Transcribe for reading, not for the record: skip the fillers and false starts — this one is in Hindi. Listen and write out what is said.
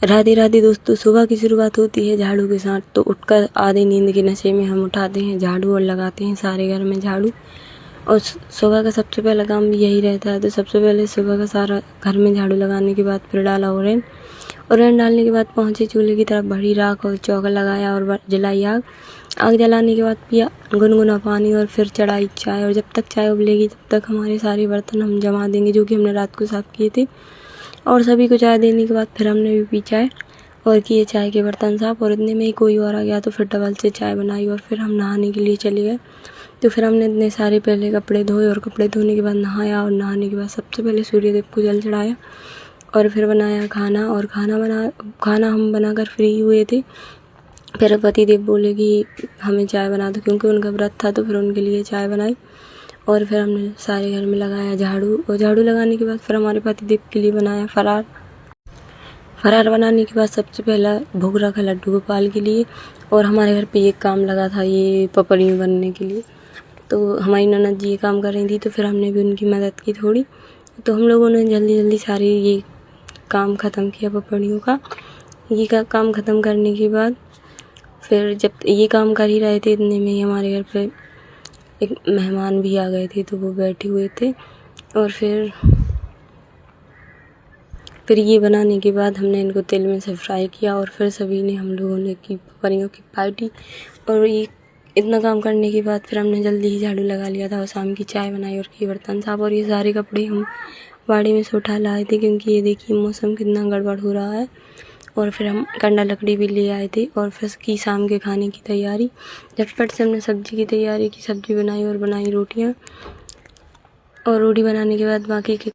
राधे राधे दोस्तों, सुबह की शुरुआत होती है झाड़ू के साथ। तो उठकर आधी नींद के नशे में हम उठाते हैं झाड़ू और लगाते हैं सारे घर में झाड़ू। और सुबह का सबसे पहला काम भी यही रहता है। तो सबसे पहले सुबह का सारा घर में झाड़ू लगाने के बाद फिर डाला ओरन डालने के बाद पहुँचे चूल्हे की तरफ, भरी राख और चौका लगाया और जलाई आग जलाने के बाद पिया गुनगुना पानी और फिर चढ़ाई चाय। और जब तक चाय उबलेगी तब तक हमारे सारे बर्तन हम जमा देंगे जो कि हमने रात को साफ़ किए थे। और सभी को चाय देने के बाद फिर हमने भी पी चाय और किए चाय के बर्तन साफ। और इतने में ही कोई और आ गया तो फिर डबल से चाय बनाई और फिर हम नहाने के लिए चले गए। तो फिर हमने इतने सारे पहले कपड़े धोए और कपड़े धोने के बाद नहाया और नहाने के बाद सबसे पहले सूर्यदेव को जल चढ़ाया और फिर बनाया खाना। और खाना हम बनाकर फ्री हुए थे। फिर पतिदेव बोले कि हमें चाय बना दो, क्योंकि उनका व्रत था। तो फिर उनके लिए चाय बनाई और फिर हमने सारे घर में लगाया झाड़ू। और झाड़ू लगाने के बाद फिर हमारे पतिदेव के लिए बनाया फरार बनाने के बाद सबसे पहला भोग रखा लड्डू गोपाल के लिए। और हमारे घर पे एक काम लगा था ये पपड़ियों बनने के लिए। तो हमारी ननद जी ये काम कर रही थी, तो फिर हमने भी उनकी मदद की थोड़ी। तो हम लोगों ने जल्दी जल्दी सारे ये काम ख़त्म किया पपड़ियों का। ये काम ख़त्म करने के बाद फिर जब ये काम कर ही रहे थे, इतने में ही हमारे घर पे एक मेहमान भी आ गए थे। तो वो बैठे हुए थे और फिर ये बनाने के बाद हमने इनको तेल में से फ्राई किया और फिर सभी ने हम लोगों ने की परियों की पार्टी। और ये इतना काम करने के बाद फिर हमने जल्दी ही झाड़ू लगा लिया था और शाम की चाय बनाई और की बर्तन साफ। और ये सारे कपड़े हम बाड़ी में से उठा लाए थे, क्योंकि ये देखिए मौसम कितना गड़बड़ हो रहा है। और फिर हम कंडा लकड़ी भी ले आए थे और फिर की शाम के खाने की तैयारी। झटपट से हमने सब्जी की तैयारी की, सब्जी बनाई और बनाई रोटियाँ। और रोटी बनाने के बाद बाकी के